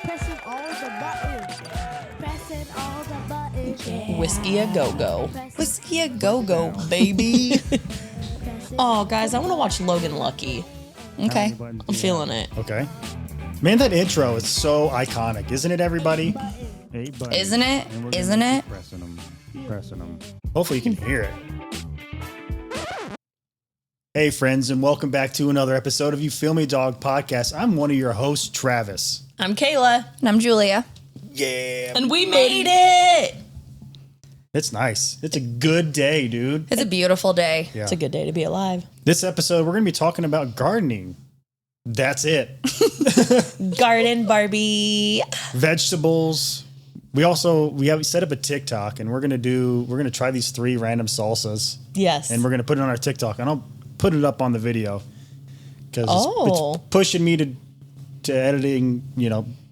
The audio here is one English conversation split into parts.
Pressing all the buttons. Pressing all the buttons. Yeah. Whiskey a go-go. Whiskey a go-go, baby. Oh, guys, I want to watch Logan Lucky. Okay. I'm feeling it. Okay. Man, that intro is so iconic, isn't it, everybody? Isn't it? Isn't it? Pressing them. Hopefully you can hear it. Hey, friends, and welcome back to another episode of You Feel Me, Dawg podcast. I'm one of your hosts, Travis. I'm Kayla. And I'm Julia. Yeah. And we made it. It's nice. It's a good day, dude. It's a beautiful day. Yeah. It's a good day to be alive. This episode, we're going to be talking about gardening. That's it. Garden Barbie. Vegetables. We have set up a TikTok, and we're gonna try these 3 random salsas. Yes. And we're gonna put it on our TikTok, and I'll put it up on the video because it's pushing me to editing.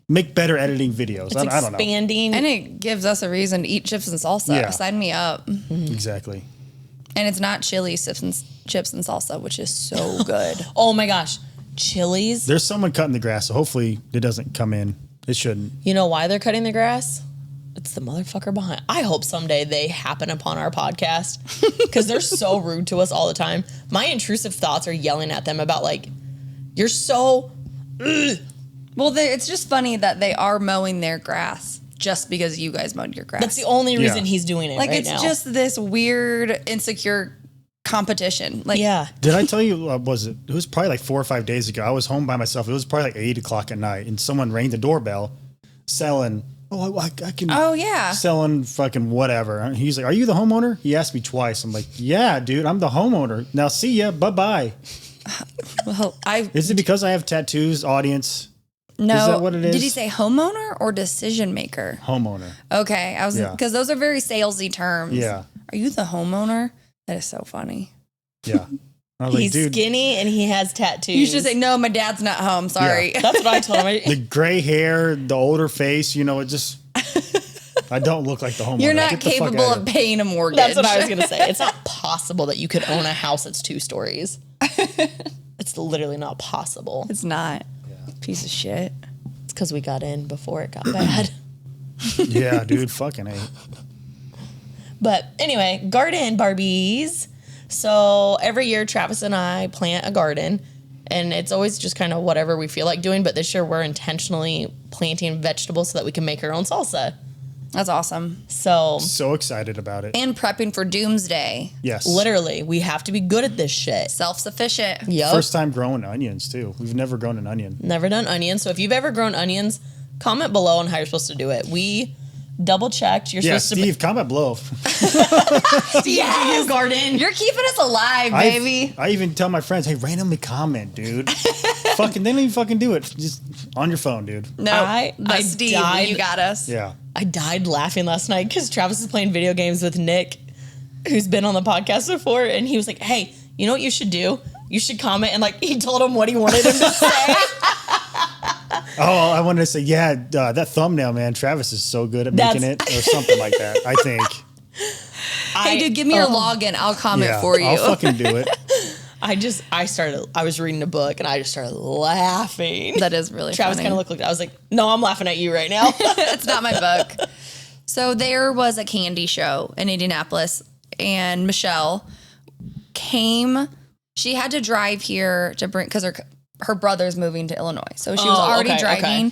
Make better editing videos. It's I don't know. expanding. And it gives us a reason to eat chips and salsa. Yeah. Sign me up. Exactly. And it's not chili chips and salsa, which is so good. Oh my gosh. Chilies. There's someone cutting the grass, so hopefully it doesn't come in. It shouldn't. You know why they're cutting the grass? It's the motherfucker behind. I hope someday they happen upon our podcast because they're so rude to us all the time. My intrusive thoughts are yelling at them about you're so... Well, it's just funny that they are mowing their grass just because you guys mowed your grass. That's the only reason Yeah. he's doing it right it's now. just this weird, insecure competition. Yeah. Did I tell you, it was probably 4 or 5 days ago. I was home by myself. It was probably 8 o'clock at night, and someone rang the doorbell selling, I can... Oh, yeah. Selling fucking whatever. And he's like, are you the homeowner? He asked me twice. I'm like, yeah, dude, I'm the homeowner. Now see ya. Bye-bye. Well, Is it because I have tattoos, audience? No. Is that what it is? Did he say homeowner or decision maker? Homeowner. Okay. Because those are very salesy terms. Yeah. Are you the homeowner? That is so funny. Yeah. I was He's like, dude, skinny and he has tattoos. You should say, no, my dad's not home. Sorry. Yeah. That's what I told him. the gray hair, the older face, it just... I don't look like the homeowner. You're not Get the fuck capable out of paying a mortgage. That's what I was going to say. It's not possible that you could own a house that's 2 stories. It's literally not possible. It's not. Piece of shit. It's because we got in before it got bad. Yeah, dude, fucking A. But anyway, garden Barbies. So every year Travis and I plant a garden, and it's always just kind of whatever we feel like doing. But this year we're intentionally planting vegetables so that we can make our own salsa. That's awesome. So excited about it. And prepping for doomsday. Yes. Literally, we have to be good at this shit. Self-sufficient. Yep. First time growing onions, too. We've never grown an onion. Never done onions. So if you've ever grown onions, comment below on how you're supposed to do it. We double checked. You're Yeah, supposed Steve, comment below. Yes, garden. You're keeping us alive, baby. I even tell my friends, hey, randomly comment, dude. They don't even fucking do it. Just on your phone, dude. No, I Steve, died. you got us. Yeah. I died laughing last night because Travis was playing video games with Nick, who's been on the podcast before, and he was like, hey, you know what you should do? You should comment, and he told him what he wanted him to say. Oh, I wanted to say, that thumbnail, man. Travis is so good at making it, or something like that, I think. Hey, dude, give me your login. I'll comment Yeah, for you. I'll fucking do it. I was reading a book, and I just started laughing. That is really Travis funny. kind of looked like I was like, no, I'm laughing at you right now. It's not my book. So there was a candy show in Indianapolis, and Michelle came. She had to drive here to bring, because her brother's moving to Illinois. So she was already driving,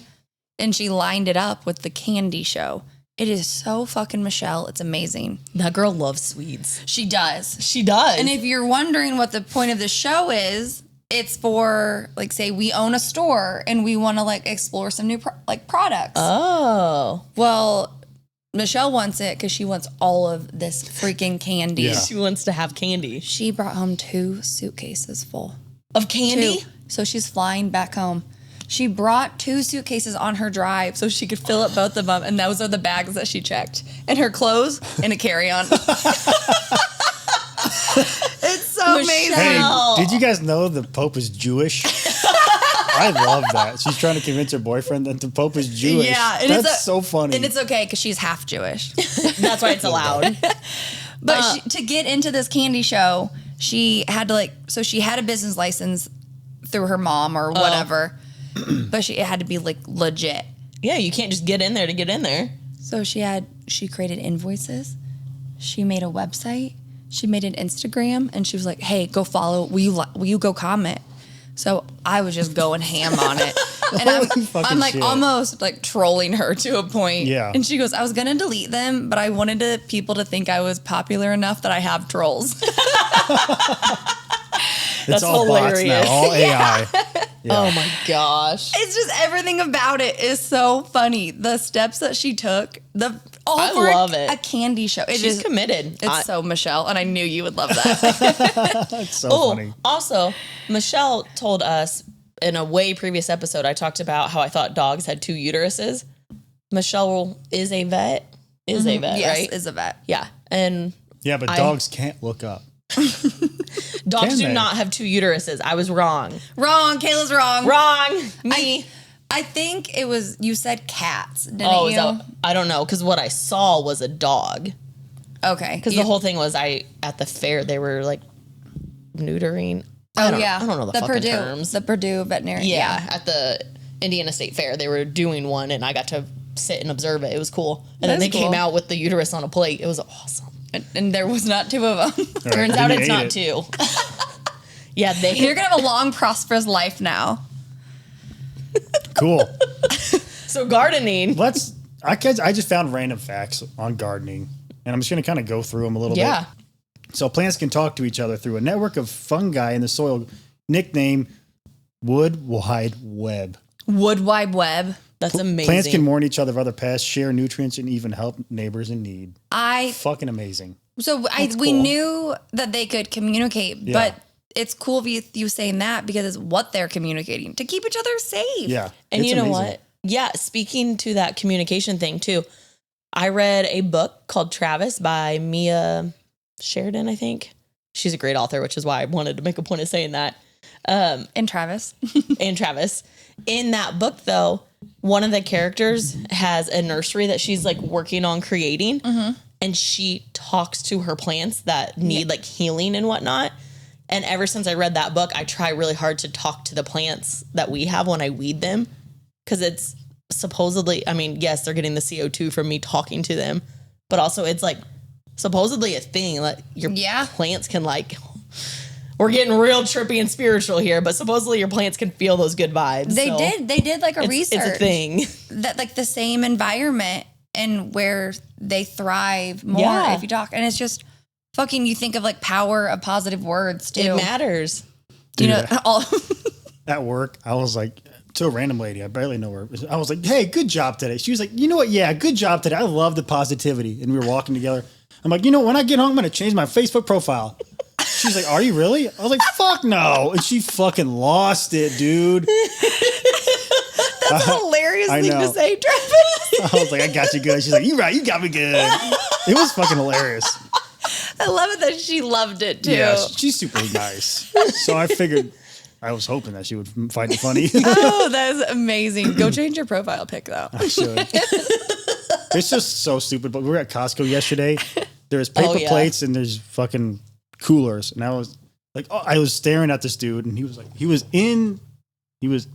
and she lined it up with the candy show. It is so fucking Michelle. It's amazing. That girl loves sweets. She does. She does. And if you're wondering what the point of the show is, it's for, say we own a store and we want to explore some new products. Oh. Well, Michelle wants it because she wants all of this freaking candy. Yeah. She wants to have candy. She brought home 2 suitcases full. Of candy? 2. So she's flying back home. She brought 2 suitcases on her drive so she could fill up both of them, and those are the bags that she checked. And her clothes and a carry-on. It's so amazing. Hey, did you guys know the Pope is Jewish? I love that. She's trying to convince her boyfriend that the Pope is Jewish. Yeah. And That's so funny. And it's okay because she's half Jewish. That's why it's allowed. But to get into this candy show, she had to so she had a business license through her mom or whatever, but it had to be legit. Yeah, you can't just get in there to get in there. So she created invoices. She made a website. She made an Instagram, and she was like, "Hey, go follow. Will you go comment?" So I was just going ham on it. And I'm like shit. almost like trolling her to a point. Yeah. And she goes, I was going to delete them, but I wanted people to think I was popular enough that I have trolls. It's all bots now, all AI. Yeah. Oh my gosh. It's just everything about it is so funny. The steps that she took, I love it. A candy show. She's committed. It's so Michelle, and I knew you would love that. It's so funny. Also, Michelle told us in a way previous episode, I talked about how I thought dogs had 2 uteruses. Michelle is a vet. Yes, right? Is a vet. Yeah. And Yeah, but dogs can't look up. dogs do they? not have 2 uteruses. I was wrong. Wrong. Kayla's wrong. Wrong. Me. I think it was, you said cats, didn't you? I don't know, because what I saw was a dog. Okay. Because the whole thing was at the fair, they were like neutering. I don't know the fucking terms. The Purdue veterinary. Yeah, at the Indiana State Fair, they were doing one, and I got to sit and observe it. It was cool. And then they came out with the uterus on a plate. It was awesome. And there was not 2 of them. Right, Turns out it's not 2. Yeah, You're going to have a long, prosperous life now. Cool. So gardening. I just found random facts on gardening, and I'm just going to kind of go through them a little bit. Yeah. So plants can talk to each other through a network of fungi in the soil, nicknamed Wood Wide Web. Wood Wide Web. That's amazing. Plants can warn each other of other pests, share nutrients, and even help neighbors in need. Fucking amazing. We knew that they could communicate, but it's cool with you saying that because it's what they're communicating to keep each other safe. Yeah. And you know amazing. what? Yeah, speaking to that communication thing too, I read a book called Travis by Mia Sheridan, I think. She's a great author, which is why I wanted to make a point of saying that. And Travis. And Travis. In that book, though, one of the characters has a nursery that she's like working on creating. Mm-hmm. And she talks to her plants that need like healing and whatnot. And ever since I read that book, I try really hard to talk to the plants that we have when I weed them. Because it's supposedly, I mean, yes, they're getting the CO2 from me talking to them. But also it's like supposedly a thing. Like your plants can like... We're getting real trippy and spiritual here, but supposedly your plants can feel those good vibes. They did like a research. It's a thing. That like the same environment and where they thrive more if you talk. And it's just fucking, you think of like power of positive words too. It matters. Dude, you know, all at work, I was like, to a random lady, I barely know her. I was like, hey, good job today. She was like, you know what? Yeah, good job today. I love the positivity. And we were walking together. I'm like, you know, when I get home, I'm going to change my Facebook profile. She's like, are you really? I was like, fuck no. And she fucking lost it, dude. That's a hilarious thing to say, Travis. I was like, I got you good. She's like, you right, you got me good. It was fucking hilarious. I love it that she loved it too. Yeah, she's super nice. So I figured, I was hoping that she would find it funny. Oh, that is amazing. Go change your profile pic though. I should. It's just so stupid. But we were at Costco yesterday. There's paper plates and there's fucking coolers. And I was like, I was staring at this dude and he was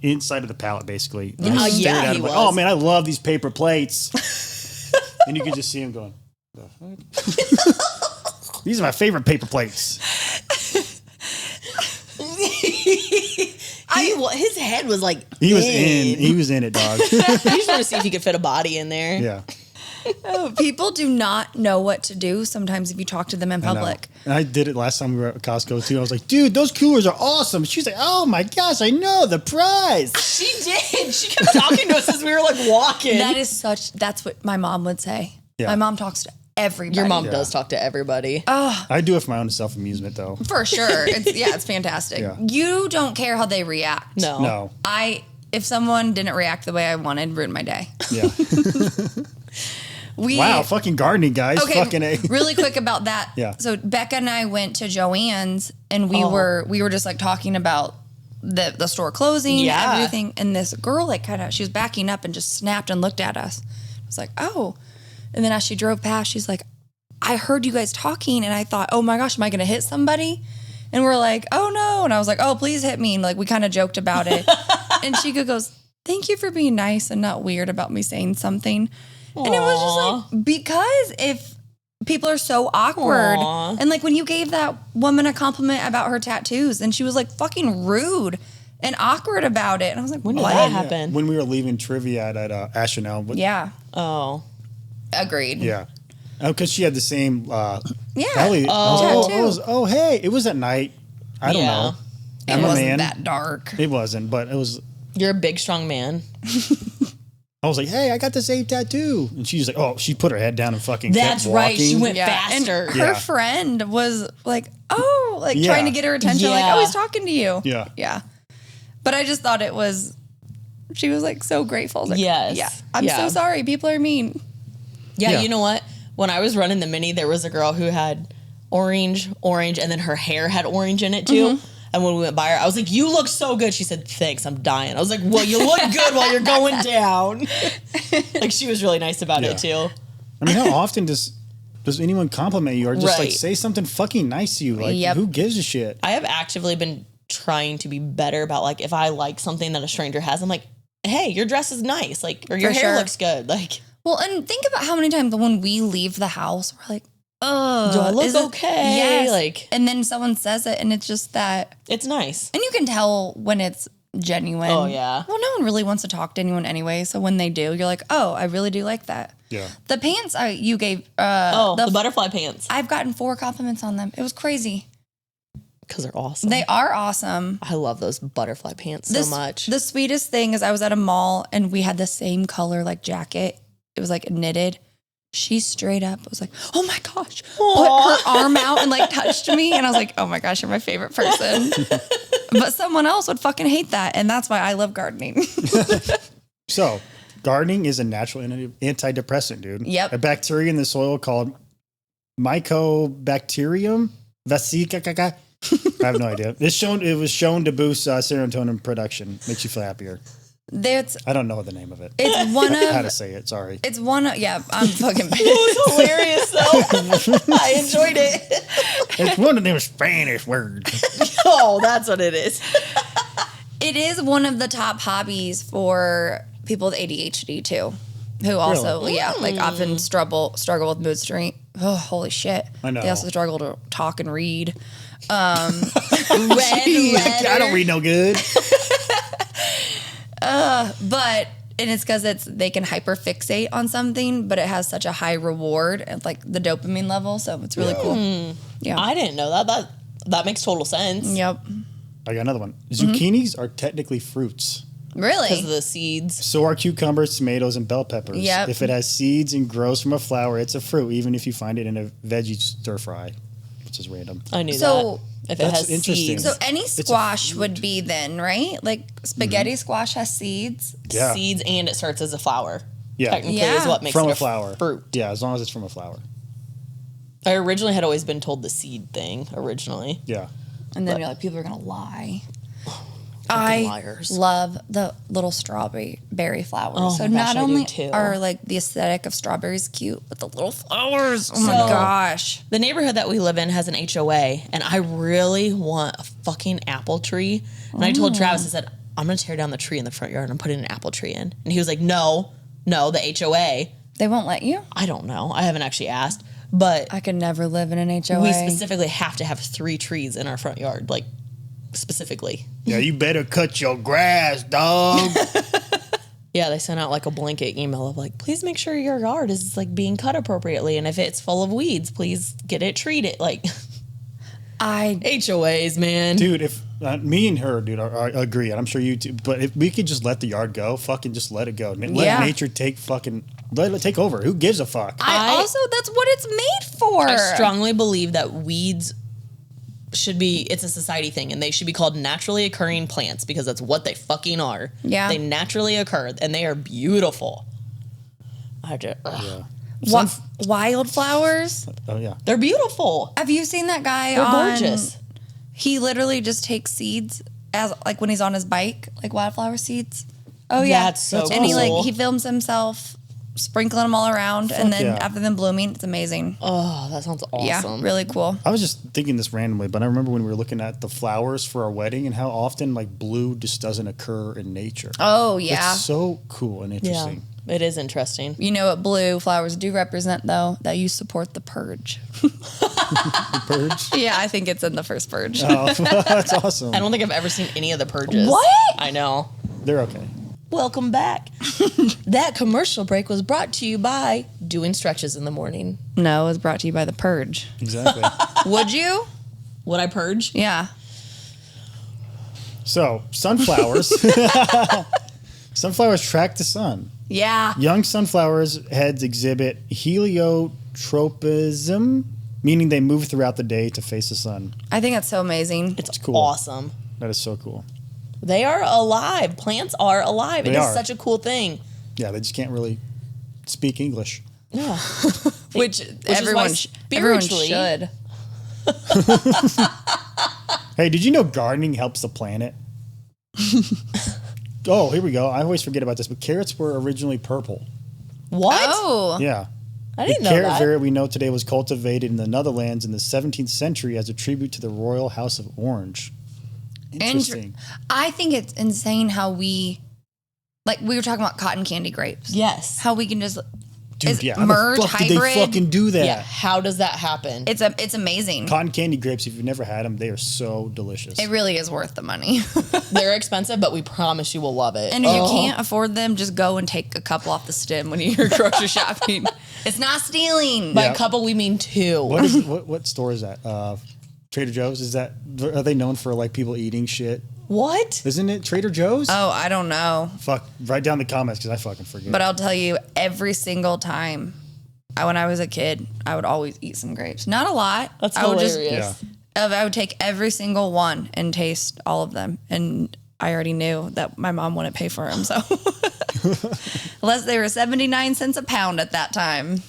inside of the pallet basically. And I was staring at him like, oh man, I love these paper plates. And you can just see him going, the fuck? These are my favorite paper plates. His head was like he was in it, dog. He just wanted to see if he could fit a body in there. Yeah. Oh, people do not know what to do sometimes if you talk to them in public. And I did it last time we were at Costco too. I was like, dude, those coolers are awesome. She's like, oh my gosh, I know the price. She did. She kept talking to us as we were like walking. That's what my mom would say. Yeah. My mom talks to everybody. Your mom does talk to everybody. I do it for my own self-amusement though. For sure. It's fantastic. Yeah. You don't care how they react. No. If someone didn't react the way I wanted, ruined my day. Yeah. Wow, fucking gardening, guys. Okay, fucking A. Really quick about that. Yeah. So Becca and I went to Joann's and we were just like talking about the store closing, everything. And this girl she was backing up and just snapped and looked at us. I was like, oh. And then as she drove past, she's like, I heard you guys talking and I thought, oh my gosh, am I going to hit somebody? And we're like, oh no. And I was like, oh, please hit me. And like, we kind of joked about it. And she goes, thank you for being nice and not weird about me saying something. And it was just like, because if people are so awkward. Aww. And like when you gave that woman a compliment about her tattoos and she was like fucking rude and awkward about it. And I was like, When did what? that happen? When we were leaving trivia at Ashenel. Yeah. Oh. Agreed. Yeah. Because she had the same. Yeah. Belly. Tattoo. Hey, it was at night. I don't know. It I'm a wasn't man. that dark. It wasn't, but it was. You're a big, strong man. I was like, hey, I got the same tattoo. And she's like, oh, she put her head down and fucking That's kept walking. right. She went And faster. her Yeah. friend was like, oh, like Yeah. trying to get her attention. Like, Yeah. oh, he's talking to you. Yeah. Yeah. But I just thought it was, she was like so grateful. I was like, Yes. Yeah. I'm Yeah. so sorry. People are mean. Yeah, you know what? When I was running the mini, there was a girl who had orange, and then her hair had orange in it too. And when we went by her, I was like, you look so good. She said, thanks, I'm dying. I was like, well, you look good while you're going down. Like, she was really nice about it too. I mean, how often does anyone compliment you or just like Right. say something fucking nice to you? Like, Yep. who gives a shit? I have actively been trying to be better about, like, if I like something that a stranger has, I'm like, hey, your dress is nice. Like, or your For hair sure. looks good. Like, Well, and think about how many times when we leave the house, we're like, oh, do I look is it- okay? Yes. Like, And then someone says it and it's just that. it's nice. And you can tell when it's genuine. Oh, yeah. Well, no one really wants to talk to anyone anyway. So when they do, you're like, oh, I really do like that. Yeah. The pants you gave, The butterfly pants. I've gotten 4 compliments on them. It was crazy. Because they're awesome. They are awesome. I love those butterfly pants so much. The sweetest thing is I was at a mall and we had the same color like jacket. It was like knitted. She straight up was like, oh my gosh, put her arm out and like touched me. And I was like, oh my gosh, you're my favorite person. But someone else would fucking hate that. And that's why I love gardening. So, gardening is a natural antidepressant, dude. Yep. A bacteria in the soil called Mycobacterium vesica. I have no idea. It was shown to boost serotonin production. Makes you feel happier. I don't know the name of it. It's one How of, to say it? Sorry. it's one of, yeah, I'm fucking pissed. It was hilarious though. I enjoyed it. It's one of them Spanish words. Oh, that's what it is. It is one of the top hobbies for people with ADHD too, who also, like often struggle with mood swing. Oh, holy shit. I know. They also struggle to talk and read. Red I don't read no good. But and it's because they can hyperfixate on something, but it has such a high reward and like the dopamine level, so it's really cool. Yeah. I didn't know that. That makes total sense. Yep. I got another one. Zucchinis are technically fruits. Really? Because of the seeds. So are cucumbers, tomatoes, and bell peppers. Yep. If it has seeds and grows from a flower, it's a fruit, even if you find it in a veggie stir fry, which is random. I knew So- that. If it That's has interesting. seeds. So any a squash would be then, right? Like spaghetti squash has seeds. Yeah. Seeds and it starts as a flower. Yeah. Technically Yeah. is what makes From it a flower. fruit. Yeah, as long as it's from a flower. I originally had always been told the seed thing originally. Yeah. And then you're like, people are gonna lie. Fucking I liars. love the little strawberry berry flowers. Oh so my gosh, not I do only too. are like the aesthetic of strawberries cute, but the little flowers. Oh my So- gosh. The neighborhood that we live in has an HOA, and I really want a fucking apple tree. And I told Travis, I said, I'm going to tear down the tree in the front yard and I'm putting an apple tree in. And he was like, no, the HOA. They won't let you? I don't know. I haven't actually asked. But I could never live in an HOA. we specifically have to have 3 trees in our front yard, like specifically. Yeah, you better cut your grass, dog. Yeah, they sent out like a blanket email of like, please make sure your yard is like being cut appropriately. And if it's full of weeds, please get it treated. Like HOAs, man. Dude, if me and her, dude, I agree, and I'm sure you too. But if we could just let the yard go, fucking just let it go. Let nature let it take over. Who gives a fuck? I also, that's what it's made for. I strongly believe that weeds it's a society thing and they should be called naturally occurring plants because that's what they fucking are. Yeah. They naturally occur and they are beautiful. Wildflowers? Oh yeah. They're beautiful. Have you seen that guy They're on... gorgeous. He literally just takes seeds as like when he's on his bike, like wildflower seeds. Oh yeah. That's so And he cool. he films himself sprinkling them all around, and then yeah. after them blooming, it's amazing. Oh, that sounds awesome. Yeah, really cool. I was just thinking this randomly, but I remember when we were looking at the flowers for our wedding and how often like blue just doesn't occur in nature. Oh yeah. It's so cool and interesting. It is interesting. You know what blue flowers do represent, though? That you support the purge. The purge. Yeah, I think it's in the first purge. Oh, that's awesome. I don't think I've ever seen any of the purges. What? I know. They're okay. Welcome back. That commercial break was brought to you by doing stretches in the morning. No, it was brought to you by the purge. Exactly. Would you? Would I purge? Yeah. So, sunflowers. Sunflowers track the sun. Yeah. Young sunflowers' heads exhibit heliotropism, meaning they move throughout the day to face the sun. I think that's so amazing. It's cool. awesome. That is so cool. They are alive. Plants are alive. It They is are. such a cool thing. Yeah, they just can't really speak English. Yeah. Which is everyone, why everyone spiritually- should. Hey, did you know gardening helps the planet? Oh, here we go. I always forget about this, but carrots were originally purple. What? Oh. Yeah. I didn't the know carrot that. variety we know today was cultivated in the Netherlands in the 17th century as a tribute to the Royal House of Orange. Interesting. I think it's insane how we were talking about cotton candy grapes. Yes. How we can just Dude, yeah. merge, How the fuck did they hybrid. fucking do that? Yeah. How does that happen? It's amazing. Cotton candy grapes, if you've never had them, they are so delicious. It really is worth the money. They're expensive, but we promise you will love it. And if you can't afford them, just go and take a couple off the stem when you're grocery shopping. It's not stealing. By Yeah. a couple, we mean two. What store is that? Trader Joe's? Are they known for like people eating shit? What? Isn't it Trader Joe's? Oh, I don't know. Fuck, write down the comments because I fucking forget. But I'll tell you, every single time when I was a kid, I would always eat some grapes. Not a lot. That's I would hilarious. I would take every single one and taste all of them. And I already knew that my mom wouldn't pay for them. So unless they were 79 cents a pound at that time.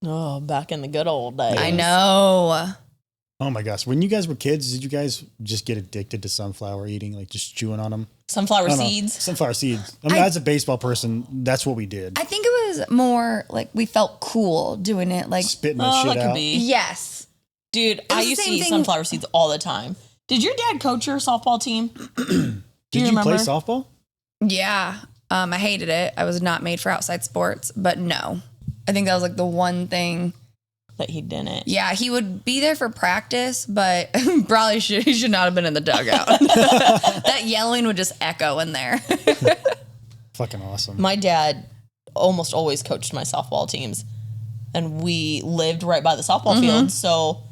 Oh, back in the good old days. I know. Oh my gosh, when you guys were kids, did you guys just get addicted to sunflower eating, like just chewing on them? Sunflower seeds. Sunflower seeds. I mean, as a baseball person, that's what we did. I think it was more like we felt cool doing it. Like, Spitting that Oh, shit that could out. be. yes. Dude, was I the used to same eat thing- sunflower seeds all the time. Did your dad coach your softball team? Did you remember? play softball? Yeah. I hated it. I was not made for outside sports, but no. I think that was like the one thing. That he didn't. Yeah, he would be there for practice, but probably he should not have been in the dugout. That yelling would just echo in there. Fucking awesome. My dad almost always coached my softball teams. And we lived right by the softball field. So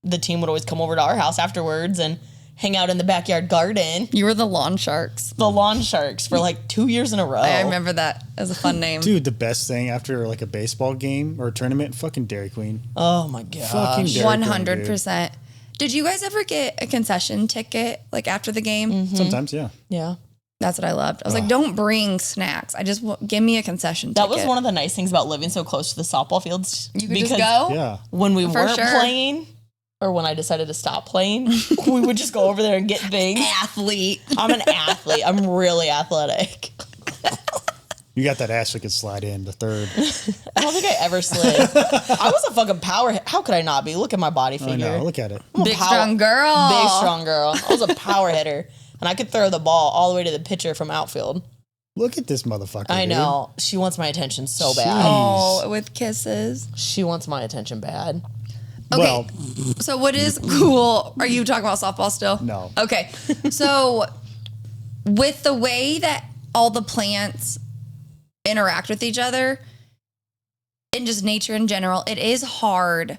the team would always come over to our house afterwards and hang out in the backyard garden. You were the lawn sharks. The Lawn Sharks for like 2 years in a row. I remember that as a fun name. Dude, the best thing after like a baseball game or a tournament, fucking Dairy Queen. Oh my God. Fucking Dairy Queen, 100%. Did you guys ever get a concession ticket like after the game? dude. Sometimes, yeah. Yeah. That's what I loved. I was like, don't bring snacks. I just give me a concession That ticket. was one of the nice things about living so close to the softball fields. You could just go. Yeah. When we For weren't sure. playing, or when I decided to stop playing, we would just go over there and get things. Athlete. I'm an athlete. I'm really athletic. You got that ass that could slide in the third. I don't think I ever slid. I was a fucking power. How could I not be? Look at my body I figure. know. Look at it. I'm a Big strong girl. Big strong girl. I was a power hitter, and I could throw the ball all the way to the pitcher from outfield. Look at this motherfucker. I dude. know. She wants my attention so bad. Jeez. Oh, with kisses. She wants my attention bad. Okay. Well, So what is cool? Are you talking about softball still? No. Okay. So with the way that all the plants interact with each other and just nature in general, it is hard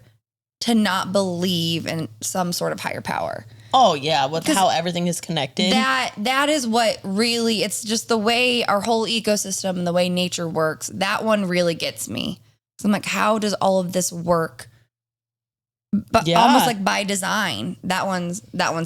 to not believe in some sort of higher power. Oh yeah, with how everything is connected. That is what really, it's just the way our whole ecosystem and the way nature works. That one really gets me. So I'm like, how does all of this work? But Yeah. almost like by design. That one's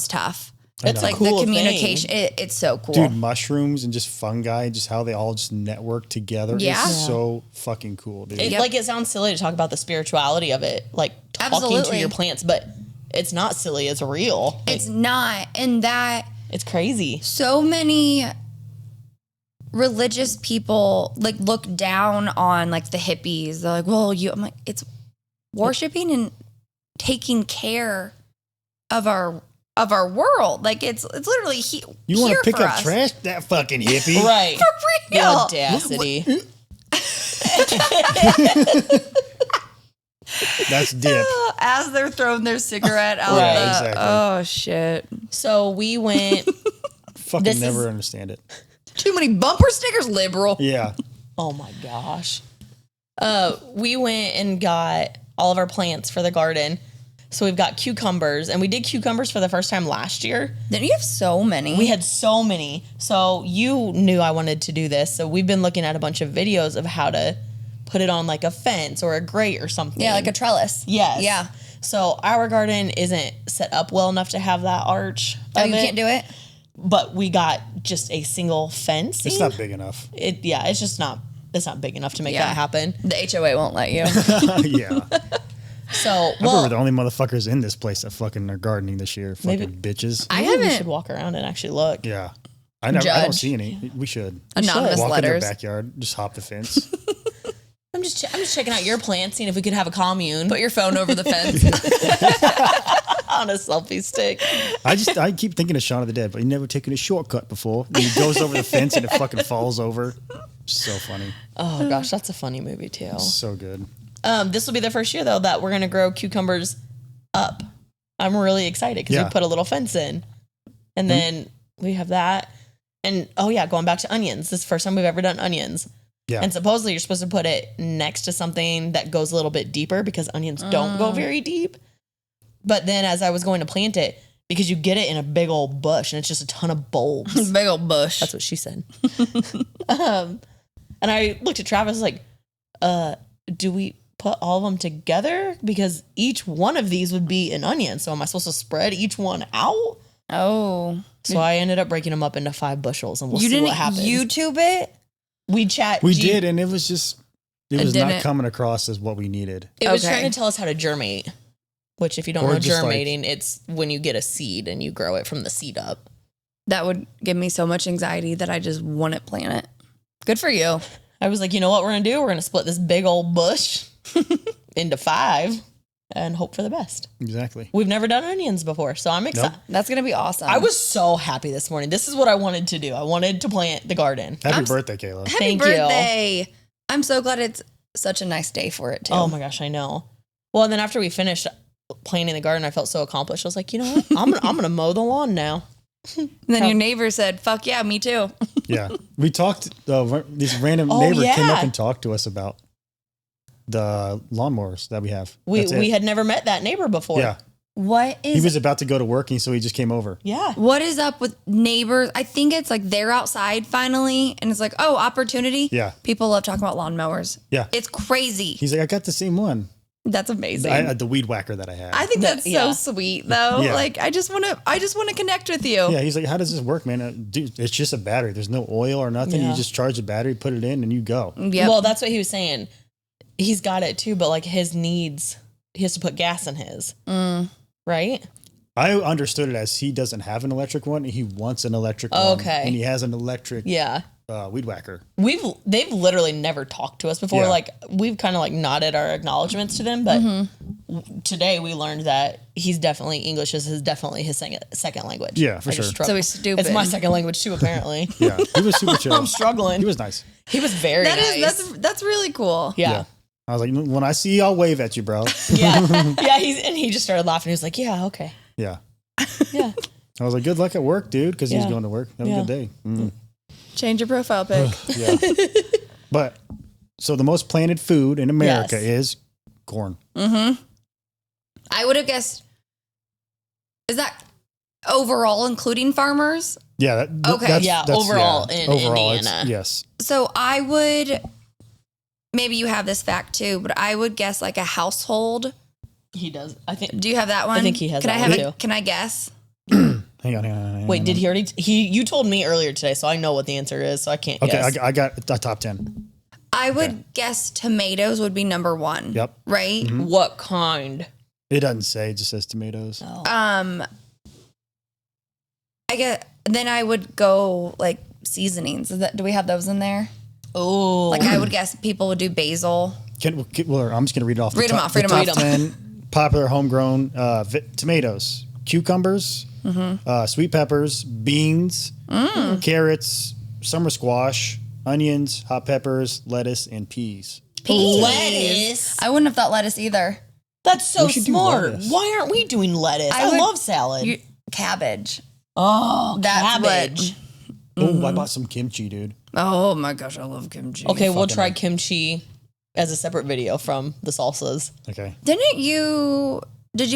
tough. I It's know. like Cool the communication. It's so cool. dude, mushrooms and just fungi, just how they all just network together. Yeah. It's so fucking cool, dude. It, Yep. Like it sounds silly to talk about the spirituality of it, like talking to Absolutely. your plants, but it's not silly. It's real. It's not. And that It's crazy. so many religious people like look down on like the hippies. They're like, well, I'm like, it's worshiping and taking care of our world. Like it's literally You want here to pick for up us. trash? That fucking hippie. Right. For The real. audacity. That's dip. As they're throwing their cigarette out. Right, exactly. Oh shit. So we went. Fucking This never is- understand it. Too many bumper stickers, liberal. Yeah. Oh my gosh. We went and got all of our plants for the garden. So we've got cucumbers, and we did cucumbers for the first time last year. Didn't you have so many? We had so many. So you knew I wanted to do this. So we've been looking at a bunch of videos of how to put it on like a fence or a grate or something. Yeah, like a trellis. Yes. Yeah. So our garden isn't set up well enough to have that arch. Oh, of you it, can't do it? But we got just a single fence. It's not big enough. It's just not. It's not big enough to make that happen. The HOA won't let you. Yeah. So We're the only motherfuckers in this place that fucking are gardening this year. Fucking bitches. I maybe we haven't. should walk around and actually look. Yeah. I don't Judge. see any. We should. Anonymous Walk in letters. their backyard, just hop the fence. I'm just checking out your plants, seeing if we could have a commune. Put your phone over the fence. On a selfie stick. I keep thinking of Shaun of the Dead, but he never taken a shortcut before. And he goes over the fence and it fucking falls over. So funny. Oh gosh, that's a funny movie too. So good. This will be the first year though that we're gonna grow cucumbers up. I'm really excited because Yeah. we put a little fence in, and then we have that. And oh yeah, going back to onions. This is the first time we've ever done onions. Yeah. And supposedly you're supposed to put it next to something that goes a little bit deeper because onions don't go very deep. But then as I was going to plant it, because you get it in a big old bush and it's just a ton of bulbs. Big old bush. That's what she said. And I looked at Travis like, do we put all of them together? Because each one of these would be an onion. So am I supposed to spread each one out? Oh. So I ended up breaking them up into 5 bushels and we'll You see didn't what happens. YouTube it? We did, and it was just, it was not didn't- coming across as what we needed. It was Okay. trying to tell us how to germinate, which if you don't Or know just like- germinating, it's when you get a seed and you grow it from the seed up. That would give me so much anxiety that I just wouldn't plant it. Good for you. I was like, you know what we're going to do? We're going to split this big old bush into 5 and hope for the best. Exactly. We've never done onions before, so I'm excited. That's going to be awesome. I was so happy this morning. This is what I wanted to do. I wanted to plant the garden. Happy birthday, Kayla. Happy Thank you. birthday. I'm so glad it's such a nice day for it, too. Oh my gosh, I know. Well, and then after we finished planting the garden, I felt so accomplished. I was like, you know what? I'm gonna mow the lawn now. And then your neighbor said, fuck yeah, me too. Yeah. We talked, this random Oh, neighbor came yeah. up and talked to us about the lawnmowers that we have. We That's it. had never met that neighbor before. Yeah. What He was about to go to work, and so he just came over. Yeah. what is up with neighbors? I think it's like they're outside finally, and it's like, oh, opportunity. Yeah. People love talking about lawnmowers. Yeah. It's crazy. He's like, I got the same one. That's amazing. The weed whacker that I had. I think that's Yeah. so sweet though. Yeah. Like I just want to connect with you. Yeah, he's like, how does this work, man? Dude, it's just a battery. There's no oil or nothing. Yeah. You just charge the battery, put it in, and you go. Yep. Well, that's what he was saying. He's got it too, but like his needs, he has to put gas in his. Right? I understood it as he doesn't have an electric one. He wants an electric one. Okay. And he has an electric Yeah. weed whacker. They've literally never talked to us before. Yeah. Like we've kind of like nodded our acknowledgments to them, but today we learned that English is definitely his second language. Yeah, for I just sure. struggled. So he's stupid. It's my second language too, apparently. Yeah, he was super chill. I'm struggling. He was nice. He was very That nice. is that's really cool. Yeah. I was like, when I see you, I'll wave at you, bro. Yeah. Yeah. He just started laughing. He was like, yeah, okay. Yeah. Yeah. I was like, good luck at work, dude, because he's Yeah. going to work. Have a Yeah. good day. Mm. Change your profile pic. Yeah. But so the most planted food in America Yes. is corn. I would have guessed. Is that overall including farmers? Yeah. Okay. Yeah, overall in it's- Indiana. Yes. So I would. Maybe you have this fact too, but I would guess like a household. He does. I think. Do you have that one? I think he has Can that I one, have too. Can I guess? Hang on. Wait, did he already? You told me earlier today, so I know what the answer is. So I can't Okay, guess. I got the top 10. I would guess tomatoes would be number one. Yep. Right. What kind? It doesn't say, it just says tomatoes. Oh. I get. Then I would go like seasonings. Do we have those in there? Oh, Like I would guess people would do basil. I'm just going to read it off. Read 'em off, read 'em top off. 10 popular homegrown tomatoes, cucumbers, sweet peppers, beans, carrots, summer squash, onions, hot peppers, lettuce, and peas. lettuce. I wouldn't have thought lettuce either. That's so We should do smart. lettuce. Why aren't we doing lettuce? I would- love salad. Cabbage. Oh, That's cabbage. Oh, I bought some kimchi, dude. Oh my gosh, I love kimchi. Okay, we'll Fucking try A. kimchi as a separate video from the salsas. Okay. Did you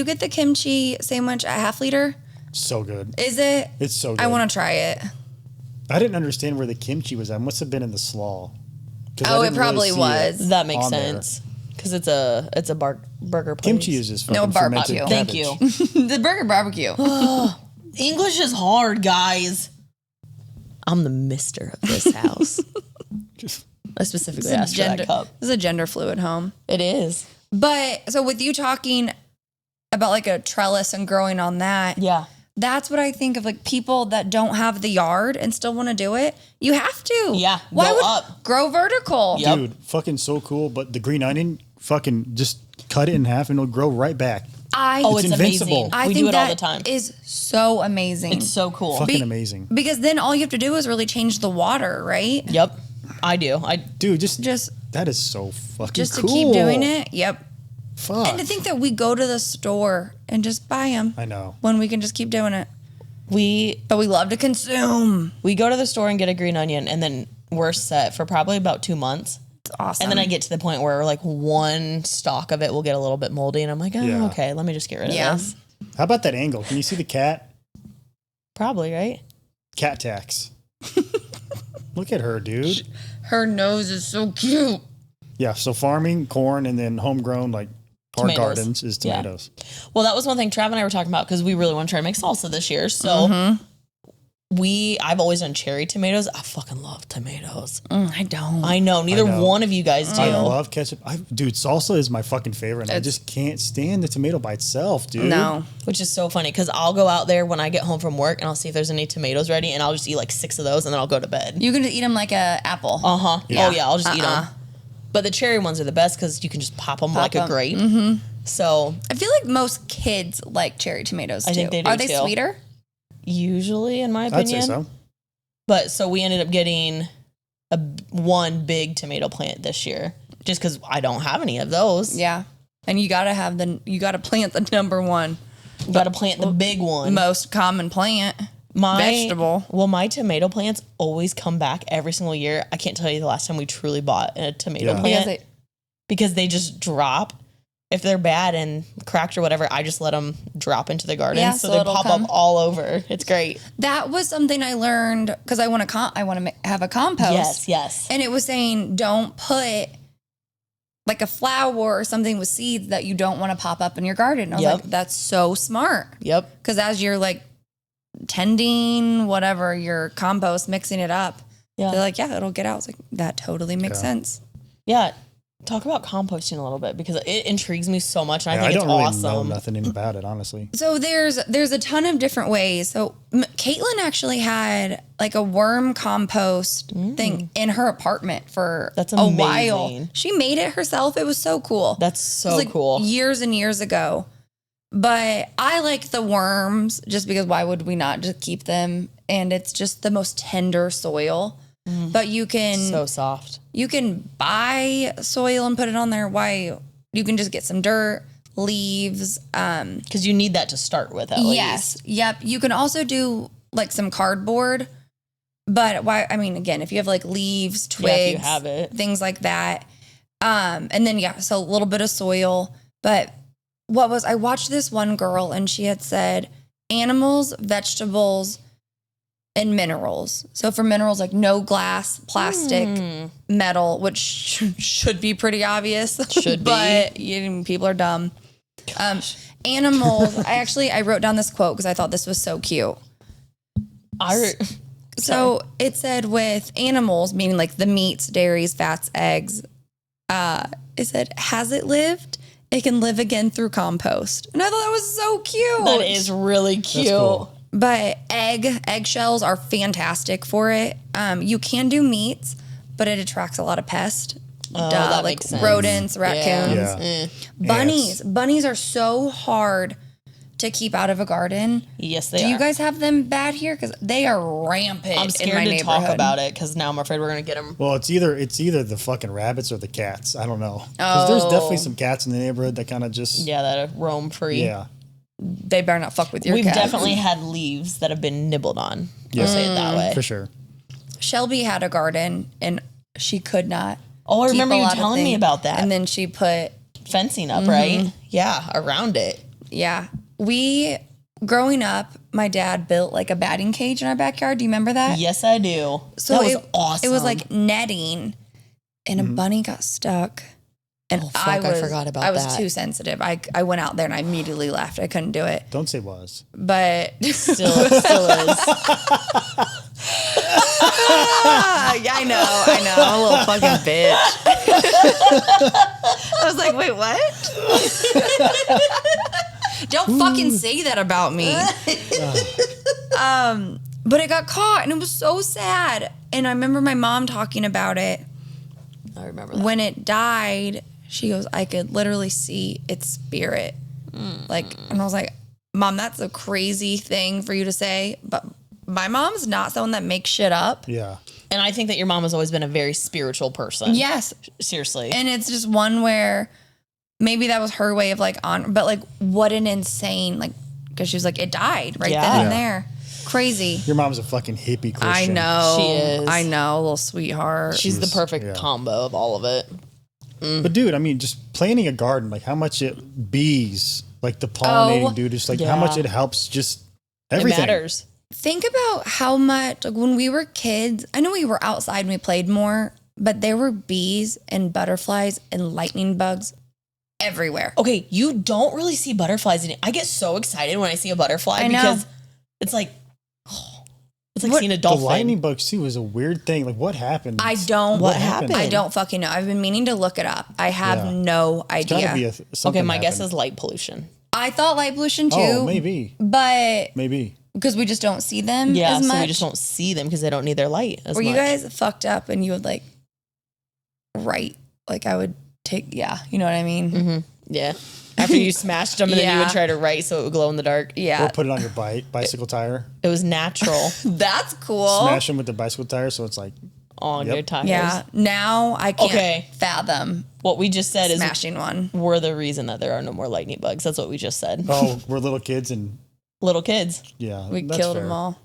get the kimchi sandwich at Half Liter? So good. Is it? It's so good. I want to try it. I didn't understand where the kimchi was at. It must have been in the slaw. 'Cause I Oh, it didn't really probably see was. it That makes on there. sense because it's a burger place. Kimchi is just fucking No, barbecue. fermented Thank cabbage. you. The burger barbecue. English is hard, guys. I'm the mister of this house. I specifically asked for that cup. This is a gender fluid home. It is. But so with you talking about like a trellis and growing on that, Yeah. that's what I think of, like people that don't have the yard and still want to do it. You have to. Yeah, Why go would up. grow vertical? Yep. Dude, fucking so cool. But the green onion, fucking just cut it in half and it'll grow right back. Oh, It's it's invincible. amazing. I We think do it all that the time. is so amazing. It's so cool. Fucking amazing. Because then all you have to do is really change the water, right? Yep. I do. Dude, Just that is so fucking just to cool. keep doing it. Yep. Fuck. And to think that we go to the store and just buy them I know. when we can just keep doing it. We But we love to consume. go to the store and get a green onion, and then we're set for probably about 2 months. It's awesome. And then I get to the point where like one stalk of it will get a little bit moldy, and I'm like, oh, Yeah. okay, let me just get rid of Yeah. this. How about that angle? Can you see the cat? Probably, right? Cat tax. Look at her, dude. her nose is so cute. Yeah, so farming, corn, and then homegrown, like our Tomatoes. gardens is Yeah. tomatoes. Well, that was one thing Trav and I were talking about because we really want to try to make salsa this year. So I've always done cherry tomatoes. I fucking love tomatoes. I don't. I know. Neither know. one of you guys do. I love ketchup. Dude, salsa is my fucking favorite. And I just can't stand the tomato by itself, dude. No. Which is so funny because I'll go out there when I get home from work and I'll see if there's any tomatoes ready, and I'll just eat like 6 of those and then I'll go to bed. You can just eat them like a apple. Oh yeah, I'll just eat Uh-uh. them. But the cherry ones are the best because you can just pop them like a 'em. grape. So I feel like most kids like cherry tomatoes too. I think they do, Are they too. sweeter? usually, in my I'd opinion, say so. But so we ended up getting one big tomato plant this year, just because I don't have any of those. Yeah. And you gotta plant the number one Got to plant the big one. most common plant. My vegetable. Well, my tomato plants always come back every single year. I can't tell you the last time we truly bought a tomato Yeah. plant because they just drop. If they're bad and cracked or whatever, I just let them drop into the garden, Yeah, so so they it'll pop come. up all over. It's great. That was something I learned because I want to have a compost. Yes. And it was saying don't put like a flower or something with seeds that you don't want to pop up in your garden. I was Yep. like, that's so smart. Yep. Because as you're like tending whatever your compost, mixing it up, Yeah. they're like, yeah, it'll get out. It's like that totally makes sense. Yeah. Talk about composting a little bit because it intrigues me so much, and Yeah, I think don't it's really awesome. know nothing about it, honestly. So there's a ton of different ways. So Caitlin actually had like a worm compost thing in her apartment for That's a while. amazing. She made it herself. It was so cool. That's It so was like cool. Years and years ago. But I like the worms just because why would we not just keep them? And it's just the most tender soil. But you can So soft. you can buy soil and put it on there. Why you can just get some dirt, leaves, Because you need that to start with, at yes. least. Yep. You can also do like some cardboard. But why? I mean, again, if you have like leaves, twigs, Yeah, if you have it. things like that. And then, so a little bit of soil. But I watched this one girl and she had said animals, vegetables, and minerals. So for minerals, like no glass, plastic, metal, which should be pretty obvious. Should be. But people are dumb. Animals, I wrote down this quote because I thought this was so cute. So it said with animals, meaning like the meats, dairies, fats, eggs, it said, has it lived? It can live again through compost. And I thought that was so cute. That is really cute. That's cool. But eggshells are fantastic for it. You can do meats, but it attracts a lot of pests. That Like makes sense. rodents, raccoons, Yeah. bunnies. Bunnies are so hard to keep out of a garden. Yes, they Do are. you guys have them bad here? Because they are rampant. I'm in scared my to neighborhood. talk about it because now I'm afraid we're gonna get them. Well, it's either the fucking rabbits or the cats. I don't know. Because there's definitely some cats in the neighborhood that kind of just Yeah, that roam free. yeah. They better not fuck with your We've cat. definitely had leaves that have been nibbled on. Yeah. I'll say it that way. For sure. Shelby had a garden and she could not. Oh, I keep remember a you lot of telling me things. about that. And then she put, Fencing up, right? Yeah, around it. yeah. Growing up, my dad built like a batting cage in our backyard. Do you remember that? Yes, I do. So that was it, awesome. It was like netting, and a bunny got stuck. And fuck, I forgot about I was that. too sensitive. I went out there and I immediately left. I couldn't do it. Don't say was. But still is. yeah, I know. I'm a little fucking bitch. I was like, wait, what? Don't fucking say that about me. But it got caught and it was so sad. And I remember my mom talking about it. I remember that. When it died, she goes, I could literally see its spirit. Like, and I was like, Mom, that's a crazy thing for you to say. But my mom's not someone that makes shit up. Yeah. And I think that your mom has always been a very spiritual person. Yes. Seriously. And it's just one where maybe that was her way of like on, but like what an insane, like, because she was like, it died right Yeah. then and Yeah. there. Crazy. Your mom's a fucking hippie Christian. I know. She is. I know, little sweetheart. She's the perfect yeah. combo of all of it. But dude, I mean, just planting a garden, like how much bees, like the pollinating, dude, just like how much Yeah. it helps just everything. It matters. Think about how much, like when we were kids, I know we were outside and we played more, but there were bees and butterflies and lightning bugs everywhere. Okay, you don't really see butterflies in it. I get so excited when I see a butterfly I know. because it's like seeing a The dolphin. lightning bug too was a weird thing. Like what happened? I don't. What happened? I don't fucking know. I've been meaning to look it up. I have Yeah. no It's gotta idea. be something Okay, my guess happened. is light pollution. I thought light pollution too. Oh, maybe. But Maybe. because we just don't see them Yeah, as so much. we just don't see them because they don't need their light as Were much. you guys fucked up and you would like write, like I would take, yeah, you know what I mean? Yeah. After you smashed them and then you would Yeah. try to write so it would glow in the dark. Yeah. Or put it on your bicycle tire. It was natural That's cool. Smash them with the bicycle tire, so it's like on Yep. your tires. Yeah. Now I can't Okay. fathom What we just said smashing one. is we're the reason that there are no more lightning bugs. That's what we just said. oh, we're little kids and Little kids. yeah, We that's killed fair. them all.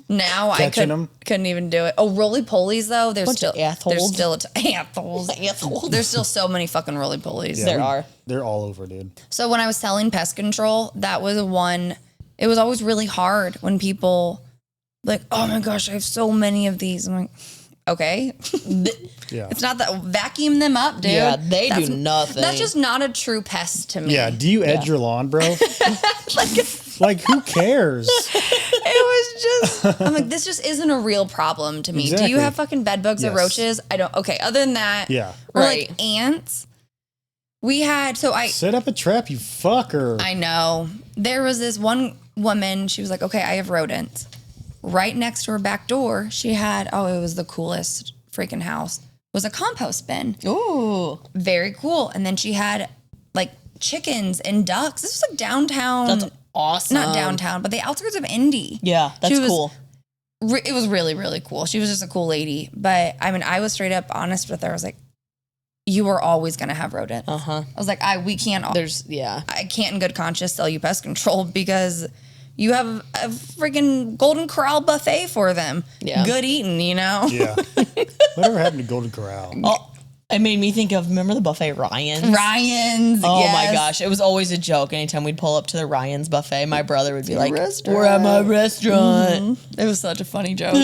Now I Catching 'em? couldn't even do it. Oh, roly polies though. There's Bunch still of assholes. there's still assholes. There's still so many fucking roly polies. Yeah, There are. They're all over, dude. So when I was selling pest control, that was one. It was always really hard when people like, oh my gosh, I have so many of these. I'm like, okay, Yeah. it's not that vacuum them up, dude. Yeah, they do That's- nothing. That's just not a true pest to me. Yeah. Do you edge your lawn, bro? like who cares? It was just, I'm like, this just isn't a real problem to me. Do Exactly. you have fucking bed bugs or Yes. roaches? I don't. Okay, other than that, Yeah. or Right. like ants. We had, so Set up a trap, you fucker. I know. There was this one woman, she was like, okay, I have rodents. Right next to her back door, she had, oh, it was the coolest freaking house, was a compost bin. Ooh. Very cool. And then she had like chickens and ducks. This was like downtown. That's awesome. Not downtown, but the outskirts of Indy. Yeah, that's She was- cool. It was really, really cool. She was just a cool lady. But I mean, I was straight up honest with her. I was like, you are always going to have rodents. Uh-huh. I was like, we can't, Yeah. I can't in good conscience sell you pest control because you have a freaking Golden Corral buffet for them. Yeah. Good eating, you know? Yeah. Whatever happened to Golden Corral? Oh, it made me think of, remember the buffet Ryan's? Ryan's. Oh my yes. gosh. It was always a joke. Anytime we'd pull up to the Ryan's buffet, my brother would be like, we're at my restaurant. It was such a funny joke.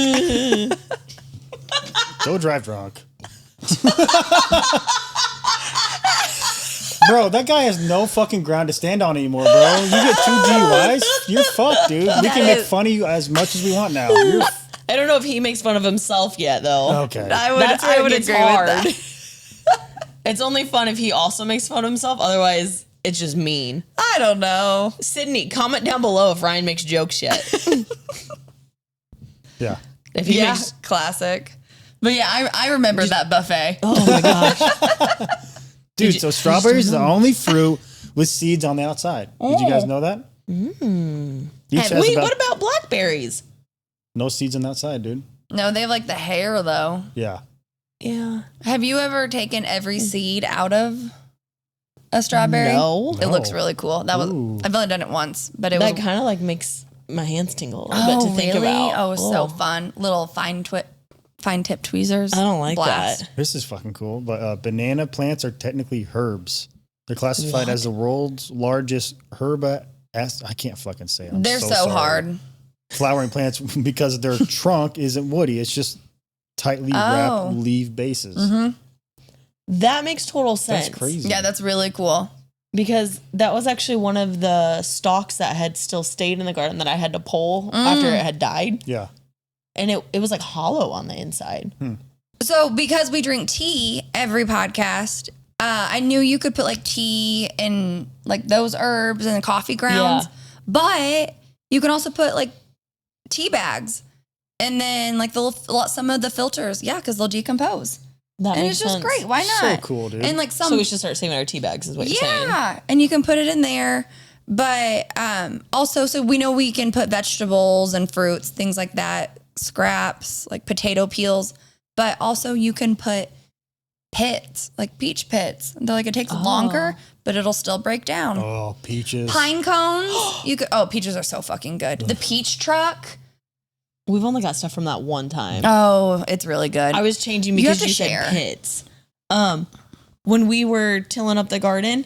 Go drive drunk. Bro, that guy has no fucking ground to stand on anymore, bro. You get 2 DUIs, you're fucked, dude. We can make fun of you as much as we want now. You're I don't know if he makes fun of himself yet, though. okay. That's where I would it gets agree hard. with that. It's only fun if he also makes fun of himself. Otherwise, it's just mean. I don't know. Sydney, comment down below if Ryan makes jokes yet. Yeah. If he Yeah, makes, classic. But yeah, I remember that buffet. oh my gosh. Dude, so strawberries are the only fruit with seeds on the outside. Did you guys know that? Each has Wait, about what about blackberries? no seeds on the outside, dude. No, they have like the hair though. Yeah. Yeah. Have you ever taken every seed out of a strawberry? No. It looks really cool. That was Ooh. I've only done it once, but it That was kind of like makes my hands tingle a little bit to think really? about. Oh, it was so fun. Little fine tip tweezers. I don't like Blast. that. This is fucking cool. But banana plants are technically herbs. They're classified as the world's largest herba. I can't fucking say it. I'm They're so sorry. hard. Flowering plants because their trunk isn't woody. It's just tightly wrapped leaf bases. That makes total sense. That's crazy. Yeah, that's really cool. Because that was actually one of the stalks that had still stayed in the garden that I had to pull after it had died. Yeah. And it was like hollow on the inside. So because we drink tea every podcast, I knew you could put like tea and like those herbs and coffee grounds, but you can also put like tea bags and then like some of the filters. Yeah, because they'll decompose. That And makes it's just sense. great. Why not? So cool, dude. And like some, So we should start saving our tea bags is what you're saying. yeah, and you can put it in there. But also, so we know we can put vegetables and fruits, things like that, scraps, like potato peels. But also you can put pits, like peach pits. They're like, it takes longer, but it'll still break down. Oh, peaches. Pine cones. You could. Oh, peaches are so fucking good. The peach truck. We've only got stuff from that one time. Oh, it's really good. I was changing You have because to you share. said pits. When we were tilling up the garden,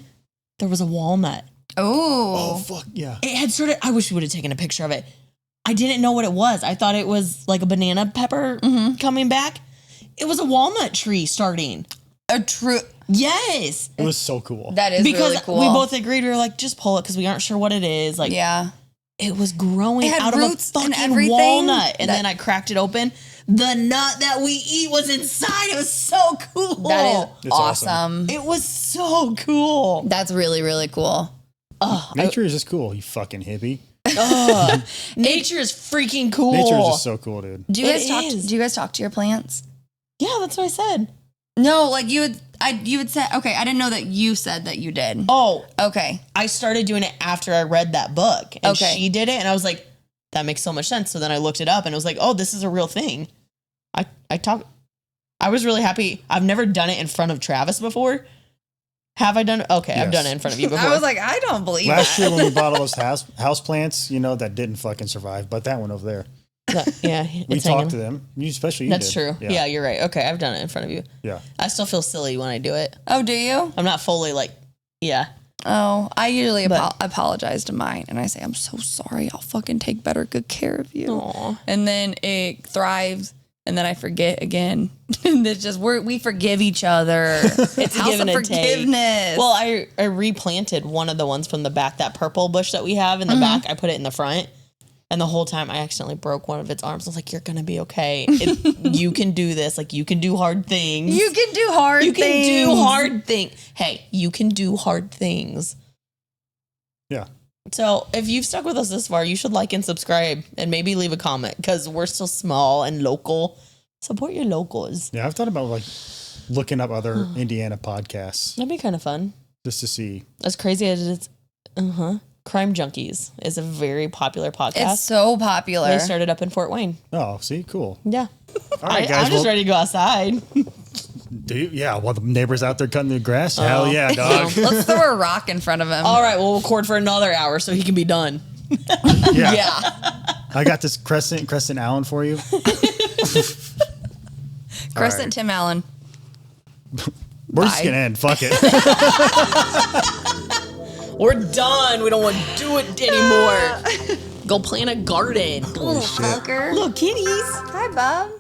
there was a walnut. Oh, Oh, fuck. Yeah. It had sort of, I wish we would have taken a picture of it. I didn't know what it was. I thought it was like a banana pepper coming back. It was a walnut tree starting. a true. Yes. It was so cool. That is Because really cool. we both agreed, we were like, just pull it because we aren't sure what it is. Like, Yeah. it was growing It had out of a roots and fucking everything. walnut. And That- then I cracked it open. The nut that we eat was inside. It was so cool. That is It's awesome. awesome. It was so cool. That's really, really cool. Nature is just cool, you fucking hippie. Nature is freaking cool. Nature is just so cool, dude. Do you It guys talk? is. Do you guys talk to your plants? Yeah, that's what I said. No, like you would. You would say. Okay, I didn't know that you said that you did. Oh, Okay. I started doing it after I read that book. And Okay. she did it. And I was like, that makes so much sense. So then I looked it up and it was like, oh, this is a real thing. I was really happy. I've never done it in front of Travis before. Have I done it? Okay, I've Yes. done it in front of you before. I was like, I don't believe Last that. year when we bought all those house plants, you know, that didn't fucking survive, but that one over there. Yeah, We it's talked hanging. to them. You, especially you That's did. true. Yeah, you're right. Okay, I've done it in front of you. Yeah. I still feel silly when I do it. Oh, do you? I'm not fully like, yeah. Oh, I usually But- apologize to mine, and I say, I'm so sorry. I'll fucking take better good care of you. Aw. And then it thrives, and then I forget again. And it's just we forgive each other. It's a house give of and take. forgiveness. Well, I replanted one of the ones from the back, that purple bush that we have in the back. I put it in the front. And the whole time I accidentally broke one of its arms. I was like, you're going to be okay. You can do this. Like, you can do hard things. you can do hard You can things. do hard things. Hey, you can do hard things. Yeah. So if you've stuck with us this far, you should like and subscribe and maybe leave a comment because we're still small and local. Support your locals. Yeah, I've thought about like looking up other Indiana podcasts That'd be kind of fun. just to see. As crazy as it is, Crime Junkies is a very popular podcast. It's so popular. They started up in Fort Wayne. Oh, see, cool. Yeah. All right, guys. I'm just ready to go outside. Yeah, while the neighbors out there cutting the grass. Hell yeah, dog. Let's throw a rock in front of him. All right, we'll record for another hour so he can be done. Yeah. Yeah. I got this Crescent Allen for you. Crescent right. Tim Allen. We're just Bye. gonna end. Fuck it. We're done. We don't want to do it anymore. Go plant a garden. Little fucker. Little kitties. Hi, Bob.